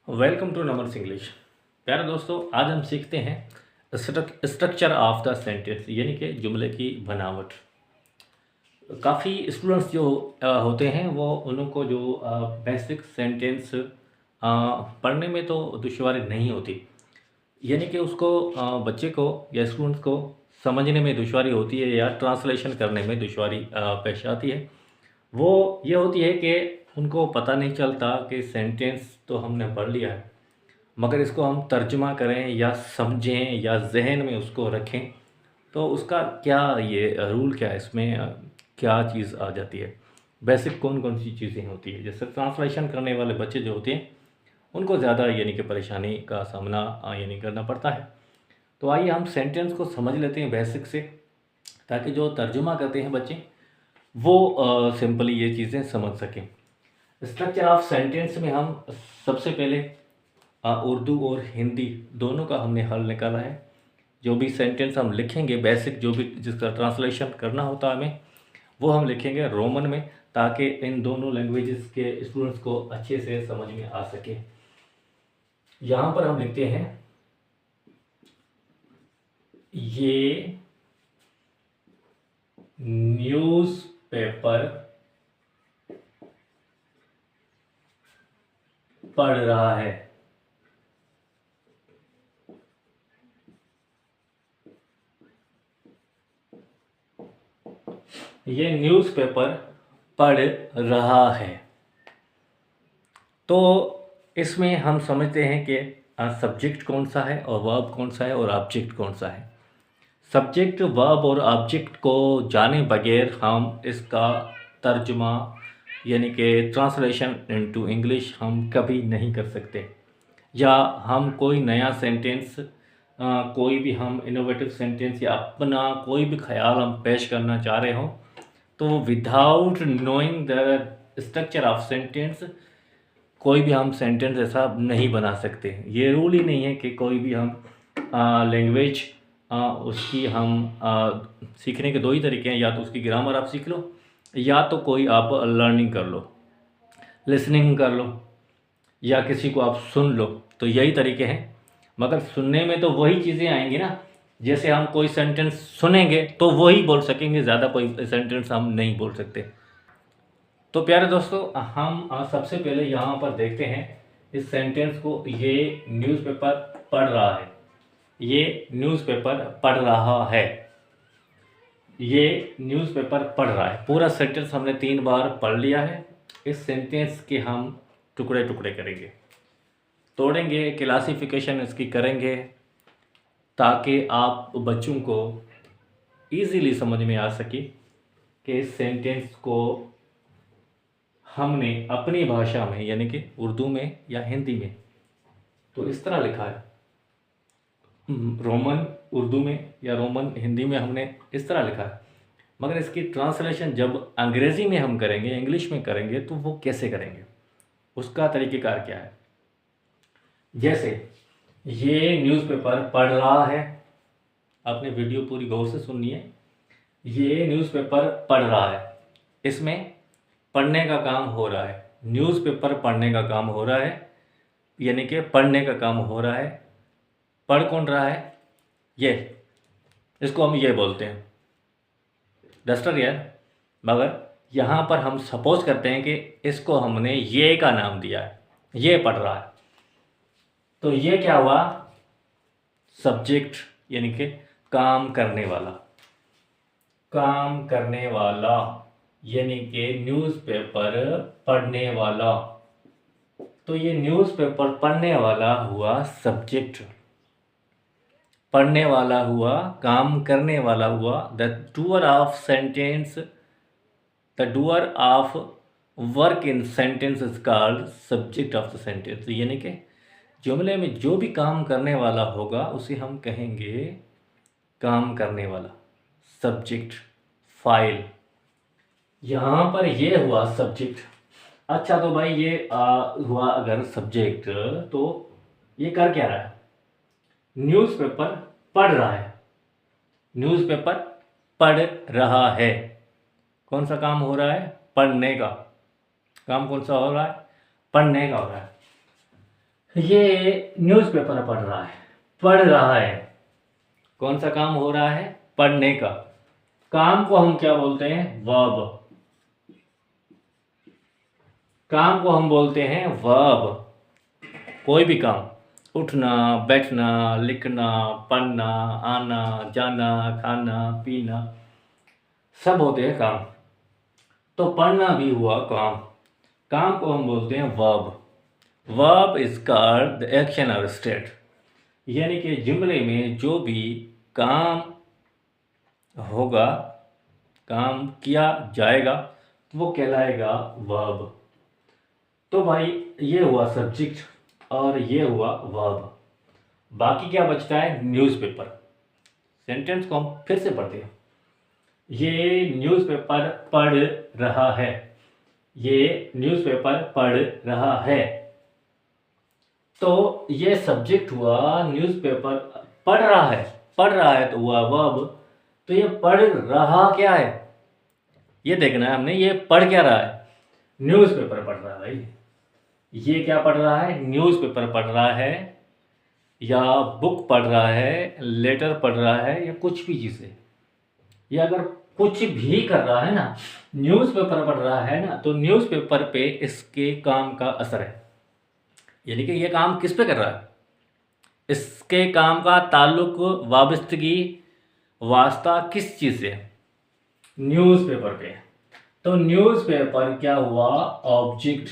Welcome to नमर्स English. प्यारे दोस्तों, आज हम सीखते हैं स्ट्रक्चर ऑफ द सेंटेंस, यानी कि जुमले की बनावट। काफ़ी स्टूडेंट्स जो होते हैं वो उनको जो बेसिक सेंटेंस पढ़ने में तो दुश्वारी नहीं होती, यानी कि उसको बच्चे को या स्टूडेंट्स को समझने में दुश्वारी होती है या ट्रांसलेशन करने में दुश्वारी पेश आती है। वो ये होती है कि उनको पता नहीं चलता कि सेंटेंस तो हमने पढ़ लिया है, मगर इसको हम तर्जुमा करें या समझें या जहन में उसको रखें तो उसका क्या ये रूल क्या है, इसमें क्या चीज़ आ जाती है, बेसिक कौन कौन सी चीज़ें होती है। जैसे ट्रांसलेशन करने वाले बच्चे जो होते हैं उनको ज़्यादा यानी कि परेशानी का सामना यानी करना पड़ता है। तो आइए हम सेंटेंस को समझ लेते हैं बेसिक से, ताकि जो तर्जुमा करते हैं बच्चे वो सिंपली ये चीज़ें समझ सकें। स्ट्रक्चर ऑफ सेंटेंस में हम सबसे पहले उर्दू और हिंदी दोनों का हमने हल निकाला है। जो भी सेंटेंस हम लिखेंगे बेसिक, जो भी जिसका ट्रांसलेशन करना होता है हमें, वो हम लिखेंगे रोमन में, ताकि इन दोनों लैंग्वेजेस के स्टूडेंट्स को अच्छे से समझ में आ सके। यहाँ पर हम लिखते हैं ये न्यूज़पेपर पढ़ रहा है। ये न्यूज़पेपर पढ़ रहा है। तो इसमें हम समझते हैं कि सब्जेक्ट कौन सा है और वर्ब कौन सा है और ऑब्जेक्ट कौन सा है। सब्जेक्ट, वर्ब और ऑब्जेक्ट को जाने बगैर हम इसका तर्जुमा यानी कि ट्रांसलेशन इनटू इंग्लिश हम कभी नहीं कर सकते। या हम कोई नया सेंटेंस, कोई भी हम इनोवेटिव सेंटेंस या अपना कोई भी ख्याल हम पेश करना चाह रहे हों, तो without knowing the structure of sentence कोई भी हम सेंटेंस ऐसा नहीं बना सकते। ये रूल ही नहीं है कि कोई भी हम लैंग्वेज उसकी हम सीखने के दो ही तरीके हैं, या तो उसकी ग्रामर आप सीख लो या तो कोई आप लर्निंग कर लो, लिसनिंग कर लो, या किसी को आप सुन लो। तो यही तरीके हैं, मगर सुनने में तो वही चीज़ें आएंगी ना। जैसे हम कोई सेंटेंस सुनेंगे तो वही बोल सकेंगे, ज़्यादा कोई सेंटेंस हम नहीं बोल सकते। तो प्यारे दोस्तों, हम सबसे पहले यहाँ पर देखते हैं इस सेंटेंस को। ये न्यूज़पेपर पढ़ रहा है। ये न्यूज़पेपर पढ़ रहा है। ये न्यूज़पेपर पढ़ रहा है। पूरा सेंटेंस हमने 3 बार पढ़ लिया है। इस सेंटेंस के हम टुकड़े टुकड़े करेंगे, तोड़ेंगे, क्लासिफिकेशन इसकी करेंगे, ताकि आप बच्चों को ईज़िली समझ में आ सके कि इस सेंटेंस को हमने अपनी भाषा में यानी कि उर्दू में या हिंदी में तो इस तरह लिखा है, रोमन उर्दू में या रोमन हिंदी में हमने इस तरह लिखा है, मगर इसकी ट्रांसलेशन जब अंग्रेज़ी में हम करेंगे, इंग्लिश में करेंगे, तो वो कैसे करेंगे, उसका तरीक़ेकार क्या है। जैसे ये न्यूज़पेपर पढ़ रहा है, आपने वीडियो पूरी गौर से सुननी है। ये न्यूज़पेपर पढ़ रहा है, इसमें पढ़ने का काम हो रहा है। न्यूज़पेपर पढ़ने का काम हो रहा है, यानी कि पढ़ने का काम हो रहा है। पढ़ कौन रहा है? ये, इसको हम ये बोलते हैं डस्टर यार। मगर यहाँ पर हम सपोज करते हैं कि इसको हमने ये का नाम दिया है, ये पढ़ रहा है, तो ये क्या हुआ? सब्जेक्ट, यानी कि काम करने वाला। काम करने वाला यानी कि न्यूज़पेपर पढ़ने वाला। तो ये न्यूज़पेपर पढ़ने वाला हुआ सब्जेक्ट, पढ़ने वाला हुआ, काम करने वाला हुआ the doer of sentence. The doer of work in sentence is called subject of the sentence. यानी कि जुमले में जो भी काम करने वाला होगा उसे हम कहेंगे काम करने वाला, सब्जेक्ट, फाइल। यहाँ पर ये हुआ सब्जेक्ट। अच्छा, तो भाई ये हुआ अगर सब्जेक्ट, तो ये कर क्या रहा है? न्यूज़पेपर पढ़ रहा है। न्यूज़पेपर पढ़ रहा है। कौन सा काम हो रहा है? पढ़ने का। काम कौन सा हो रहा है? पढ़ने का हो रहा है। ये न्यूज़पेपर पढ़ रहा है, पढ़ रहा है। कौन सा काम हो रहा है? पढ़ने का। काम को हम क्या बोलते हैं? वर्ब। काम को हम बोलते हैं वर्ब। कोई भी काम, उठना, बैठना, लिखना, पढ़ना, आना, जाना, खाना, पीना, सब होते हैं काम। तो पढ़ना भी हुआ काम। काम को हम बोलते हैं verb. Verb is called the action और स्टेट, यानी कि जुमले में जो भी काम होगा, काम किया जाएगा, वो कहलाएगा वर्ब। तो भाई ये हुआ सब्जेक्ट और ये हुआ वर्ब। बाकी क्या बचता है? न्यूज़पेपर। सेंटेंस को हम फिर से पढ़ते हैं। ये न्यूज़पेपर पढ़ रहा है। ये न्यूज़पेपर पढ़ रहा है। तो ये सब्जेक्ट हुआ, न्यूज़पेपर पढ़ रहा है। पढ़ रहा है तो हुआ वर्ब। तो ये पढ़ रहा क्या है? ये देखना है हमने, ये पढ़ क्या रहा है? न्यूज़पेपर पढ़ रहा है भाई। ये क्या पढ़ रहा है? न्यूज़पेपर पढ़ रहा है, या बुक पढ़ रहा है, लेटर पढ़ रहा है, या कुछ भी चीज़ है। या अगर कुछ भी कर रहा है ना, न्यूज़पेपर पढ़ रहा है ना, तो न्यूज़पेपर पे इसके काम का असर है। यानी कि ये काम किस पे कर रहा है? इसके काम का ताल्लुक, वाबस्तगी, वास्ता किस चीज़ से? न्यूज़पेपर पे। तो न्यूज़पेपर क्या हुआ? ऑब्जेक्ट।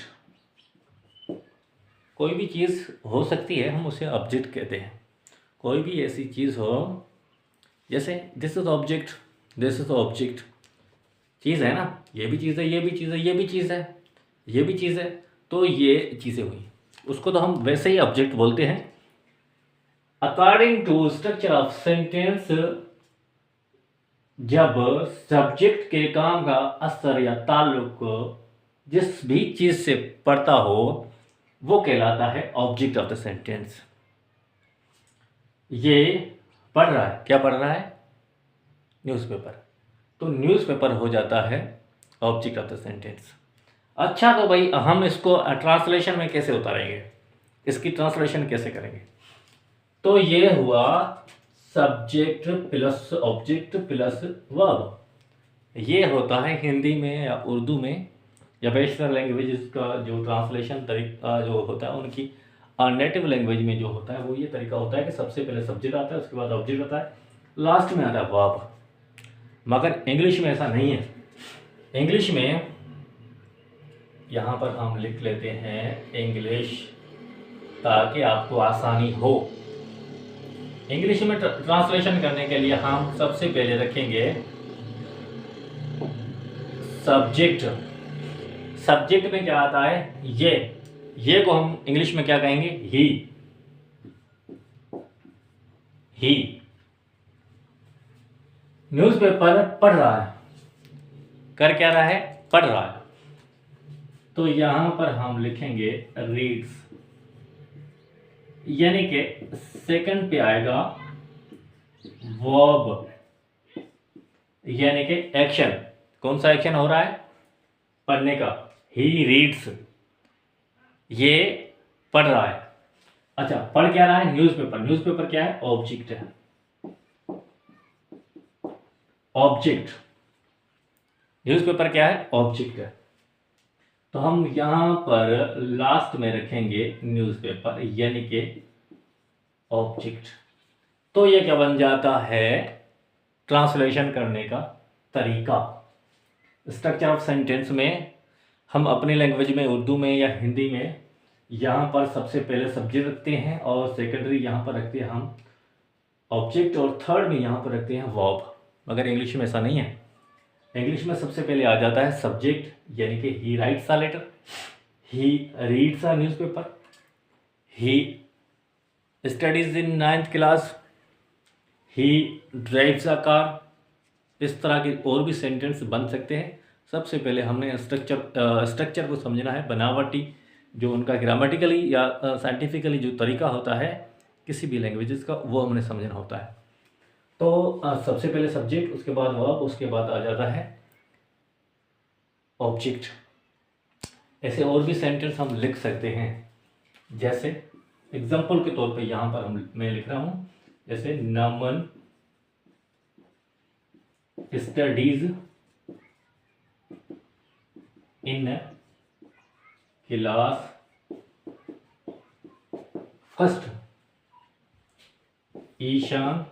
कोई भी चीज़ हो सकती है, हम उसे ऑब्जेक्ट कहते हैं। कोई भी ऐसी चीज़ हो, जैसे this is object, this is object, चीज़ है ना, ये भी चीज़ है, ये भी चीज़ है, ये भी चीज़ है, ये भी चीज़ है, तो ये चीज़ें हुई, उसको तो हम वैसे ही ऑब्जेक्ट बोलते हैं। According to structure of sentence, जब सब्जेक्ट के काम का असर या ताल्लुक जिस भी चीज़ से पड़ता हो, वो कहलाता है ऑब्जेक्ट ऑफ द सेंटेंस। ये पढ़ रहा है, क्या पढ़ रहा है? न्यूज़पेपर। तो न्यूज़पेपर हो जाता है ऑब्जेक्ट ऑफ द सेंटेंस। अच्छा, तो भाई हम इसको ट्रांसलेशन में कैसे उतारेंगे? इसकी ट्रांसलेशन कैसे करेंगे? तो ये हुआ subject plus object plus verb. ये होता है हिंदी में या उर्दू में या वेस्टर्न लैंग्वेजेस का जो ट्रांसलेशन तरीका जो होता है, उनकी नेटिव लैंग्वेज में जो होता है वो ये तरीका होता है कि सबसे पहले सब्जेक्ट आता है, उसके बाद ऑब्जेक्ट आता है, लास्ट में आता है वर्ब। मगर इंग्लिश में ऐसा नहीं है। इंग्लिश में यहाँ पर हम लिख लेते हैं इंग्लिश, ताकि आपको आसानी हो। इंग्लिश में ट्रांसलेशन करने के लिए हम सबसे पहले रखेंगे सब्जेक्ट। सब्जेक्ट में क्या आता है? ये को हम इंग्लिश में क्या कहेंगे? ही। न्यूज़पेपर पढ़ रहा है, कर क्या रहा है? पढ़ रहा है। तो यहां पर हम लिखेंगे रीड्स, यानी कि सेकंड पे आएगा वर्ब, यानी कि एक्शन। कौन सा एक्शन हो रहा है? पढ़ने का। ही रीड्स, ये पढ़ रहा है। अच्छा, पढ़ क्या रहा है? न्यूज़पेपर। न्यूज़पेपर क्या है? ऑब्जेक्ट है। ऑब्जेक्ट, न्यूज़पेपर क्या है? ऑब्जेक्ट है। तो हम यहां पर लास्ट में रखेंगे न्यूज़पेपर, यानी कि ऑब्जेक्ट। तो ये क्या बन जाता है? ट्रांसलेशन करने का तरीका। स्ट्रक्चर ऑफ सेंटेंस में हम अपनी लैंग्वेज में, उर्दू में या हिंदी में, यहाँ पर सबसे पहले सब्जेक्ट रखते हैं और सेकेंडरी यहाँ पर रखते हैं हम ऑब्जेक्ट, और थर्ड में यहाँ पर रखते हैं वर्ब। मगर इंग्लिश में ऐसा नहीं है। इंग्लिश में सबसे पहले आ जाता है सब्जेक्ट, यानी कि he writes a letter, he reads a newspaper, he studies in 9th class, he drives a car. इस तरह के और भी सेंटेंस बन सकते हैं। सबसे पहले हमने स्ट्रक्चर को समझना है, बनावटी जो उनका ग्रामेटिकली या साइंटिफिकली जो तरीका होता है किसी भी लैंग्वेजेस का, वो हमने समझना होता है। तो सबसे पहले सब्जेक्ट, उसके बाद वर्ब, उसके बाद आ जाता है ऑब्जेक्ट। ऐसे और भी सेंटेंस हम लिख सकते हैं, जैसे एग्जाम्पल के तौर पे यहाँ पर मैं लिख रहा हूँ, जैसे Naman studies in class first, Ishan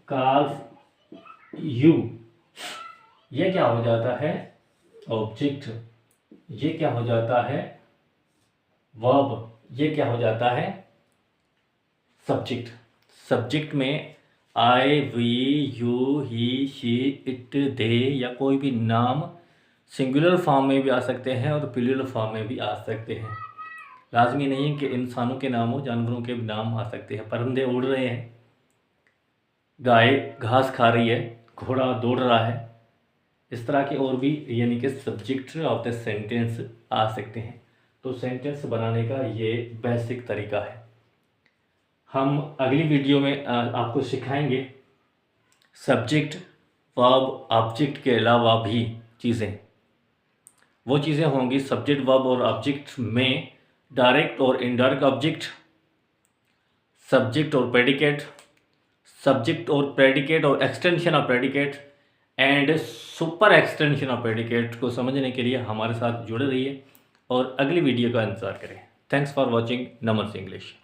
calls you. ये क्या हो जाता है? ऑब्जेक्ट। ये क्या हो जाता है? वर्ब। ये क्या हो जाता है? सब्जेक्ट। सब्जेक्ट में I, we, you, he, she, it, they या कोई भी नाम सिंगुलर फॉर्म में भी आ सकते हैं और प्लूरल फॉर्म में भी आ सकते हैं। लाजमी नहीं है कि इंसानों के नाम हो, जानवरों के भी नाम आ सकते हैं। परिंदे उड़ रहे हैं, गाय घास खा रही है, घोड़ा दौड़ रहा है। इस तरह के और भी यानी कि सब्जेक्ट ऑफ द सेंटेंस आ सकते हैं। तो सेंटेंस बनाने का ये बेसिक तरीका है। हम अगली वीडियो में आपको सिखाएंगे सब्जेक्ट, वर्ब, ऑब्जेक्ट के अलावा भी चीज़ें। वो चीज़ें होंगी सब्जेक्ट, वर्ब और ऑब्जेक्ट में डायरेक्ट और इनडायरेक्ट ऑब्जेक्ट, सब्जेक्ट और प्रेडिकेट, सब्जेक्ट और प्रेडिकेट और extension of predicate and super extension of predicate को समझने के लिए हमारे साथ जुड़े रहिए और अगली वीडियो का इंतज़ार करें। Thanks for watching Naman English.